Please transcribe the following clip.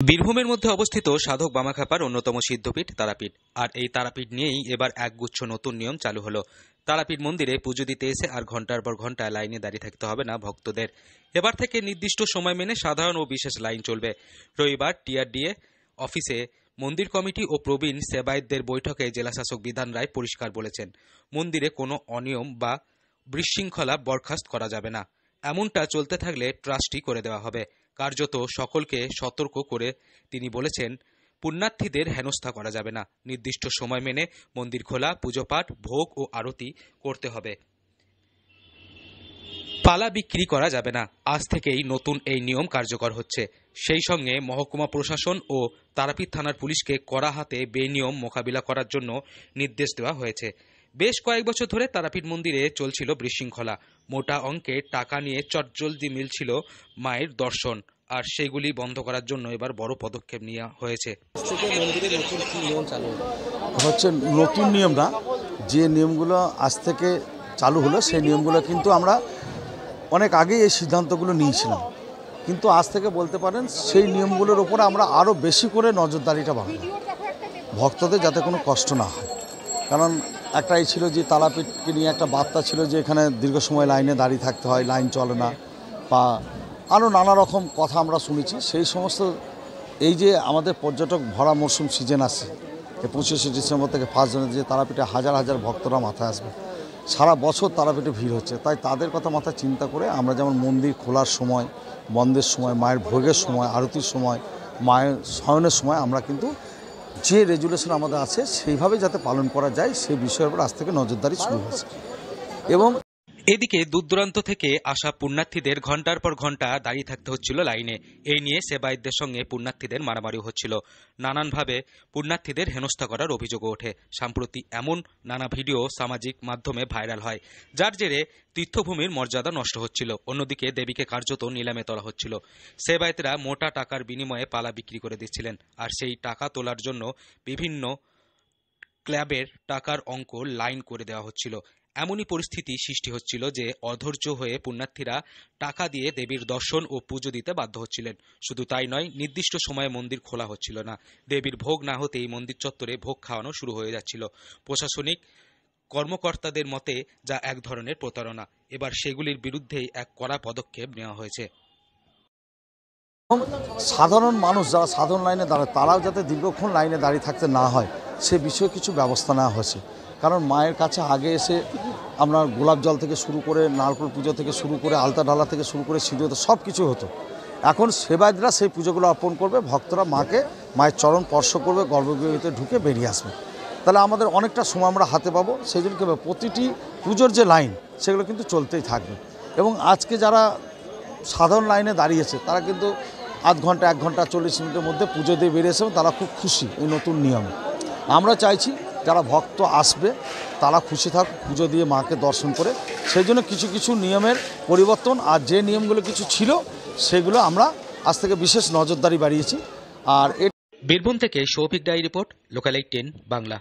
বীরভূমের মধ্যে অবস্থিত সাধক বামাখ্যাপার অন্যতম সিদ্ধপীঠ তারাপীঠ। আর এই তারাপীঠ নিয়েই এবার একগুচ্ছ নতুন নিয়ম চালু হলো। তারাপীঠ মন্দিরে পুজো দিতে এসে আর ঘন্টার পর ঘন্টা লাইনে দাঁড়িয়ে থাকতে হবে না ভক্তদের। এবার থেকে নির্দিষ্ট সময় মেনে সাধারণ ও বিশেষ লাইন চলবে। রবিবার টিআরডিএ অফিসে মন্দির কমিটি ও প্রবীণ সেবায়েতদের বৈঠকে জেলাশাসক বিধান রায় পরিষ্কার বলেছেন, মন্দিরে কোনো অনিয়ম বা বিশৃঙ্খলা বরখাস্ত করা যাবে না। এমনটা চলতে থাকলে ট্রাস্টি করে দেওয়া হবে। কার্যত সকলকে সতর্ক করে তিনি বলেছেন, পুণ্যার্থীদের হেনস্থা করা যাবে না। নির্দিষ্ট সময় মেনে মন্দির খোলা, পুজোপাঠ, ভোগ ও আরতি করতে হবে। পালা বিক্রি করা যাবে না। আজ থেকেই নতুন এই নিয়ম কার্যকর হচ্ছে। সেই সঙ্গে মহকুমা প্রশাসন ও তারাপীঠ থানার পুলিশকে কড়া হাতে বেনিয়ম মোকাবিলা করার জন্য নির্দেশ দেওয়া হয়েছে। বেশ কয়েক বছর ধরে তারাপীঠ মন্দিরে চলছিল বিশৃঙ্খলা। মোটা অঙ্কের টাকা নিয়ে চটজলদি মিলছিল মায়ের দর্শন, আর সেগুলি বন্ধ করার জন্য এবার বড় পদক্ষেপ নেওয়া হয়েছে। নতুন নিয়ম না, যে নিয়মগুলো আজ থেকে চালু হলো সেই নিয়মগুলো কিন্তু আমরা অনেক আগেই এই সিদ্ধান্তগুলো নিয়েছিলাম, কিন্তু আজ থেকে বলতে পারেন সেই নিয়মগুলোর উপরে আমরা আরও বেশি করে নজরদারিটা বাড়াবো, ভক্তদের যাতে কোনো কষ্ট না হয়। কারণ একটাই ছিল যে তারাপীঠকে নিয়ে একটা বার্তা ছিল যে এখানে দীর্ঘ সময় লাইনে দাঁড়িয়ে থাকতে হয়, লাইন চলে না, বা আরও নানা রকম কথা আমরা শুনেছি। সেই সমস্ত এই যে আমাদের পর্যটক ভরা মরশুম সিজন আসছে, এই 25শে ডিসেম্বর থেকে 1 জানুয়ারি, যে তারাপীঠে হাজার হাজার ভক্তরা মাথায় আসবে, সারা বছর তারাপীঠে ভিড় হচ্ছে, তাই তাদের কথা মাথায় চিন্তা করে আমরা যেমন মন্দির খোলার সময়, বন্ধের সময়, মায়ের ভোগের সময়, আরতির সময়, মায়ের শয়নের সময় আমরা কিন্তু যে রেজুলেশন আমাদের আছে সেইভাবে যাতে পালন করা যায় সেই বিষয়ের উপর আজ থেকে নজরদারি শুরু হয়েছে। এবং এদিকে দূরদূরান্ত থেকে আসা পুণ্যার্থীদের ঘন্টার পর ঘন্টা দাঁড়িয়ে থাকতে হচ্ছিল লাইনে। এই নিয়ে সেবায়েতদের সঙ্গে পুণ্যার্থীদের মারামারিও হচ্ছিল। নানানভাবে পুণ্যার্থীদের হেনস্থা করার অভিযোগও ওঠে। সম্প্রতি এমন নানা ভিডিও সামাজিক মাধ্যমে ভাইরাল হয়, যার জেরে তীর্থভূমির মর্যাদা নষ্ট হচ্ছিল। অন্যদিকে দেবীকে কার্যত নিলামে তোলা হচ্ছিল। সেবায়েতরা মোটা টাকার বিনিময়ে পালা বিক্রি করে দিচ্ছিলেন, আর সেই টাকা তোলার জন্য বিভিন্ন ক্লাবের টাকার অঙ্ক লাইন করে দেওয়া হচ্ছিল। এমনই পরিস্থিতি সৃষ্টি হচ্ছিল যে অধৈর্য হয়ে পুণ্যার্থীরা টাকা দিয়ে দেবীর দর্শন ও পুজো দিতে বাধ্য হচ্ছিলেন। শুধু তাই নয়, নির্দিষ্ট সময়ে মন্দির খোলা হচ্ছিল না। দেবীর ভোগ না হতেই মন্দির চত্বরে ভোগ খাওয়ানো শুরু হয়ে যাচ্ছিল। প্রশাসনিক কর্মকর্তাদের মতে যা এক ধরনের প্রতারণা। এবার সেগুলির বিরুদ্ধেই এক কড়া পদক্ষেপ নেওয়া হয়েছে। সাধারণ মানুষ যারা সাধারণ লাইনে দাঁড়ায় তারাও যাতে দীর্ঘক্ষণ লাইনে দাঁড়িয়ে থাকতে না হয় সে বিষয়ে কিছু ব্যবস্থা নেওয়া হয়েছে। কারণ মায়ের কাছে আগে এসে আমরা গোলাপ জল থেকে শুরু করে, নারকেল পুজো থেকে শুরু করে, আলতা ঢালা থেকে শুরু করে, সিঁদুর সব কিছু হতো। এখন সেবায়েতরা সেই পুজোগুলো অর্পণ করবে, ভক্তরা মায়ের চরণ স্পর্শ করবে, গর্ভগৃহের ভিতরে ঢুকে বেরিয়ে আসবে। তাহলে আমাদের অনেকটা সময় আমরা হাতে পাবো। সেই জন্য প্রতিটি পুজোর যে লাইন সেগুলো কিন্তু চলতেই থাকবে। এবং আজকে যারা সাধারণ লাইনে দাঁড়িয়েছে তারা কিন্তু আধ ঘন্টা 1 ঘন্টা 40 মিনিটের মধ্যে পুজো দিয়ে বেরিয়েছে, তারা খুব খুশি এই নতুন নিয়মে। আমরা চাইছি যারা ভক্ত আসবে তারা খুশি থাক, পুজো দিয়ে মাকে দর্শন করে। সেই জন্য কিছু কিছু নিয়মের পরিবর্তন, আর যে নিয়মগুলো কিছু ছিল সেগুলো আমরা আজ থেকে বিশেষ নজরদারি বাড়িয়েছি। আর বীরভূম থেকে Shouvik die report, local 8 Bangla.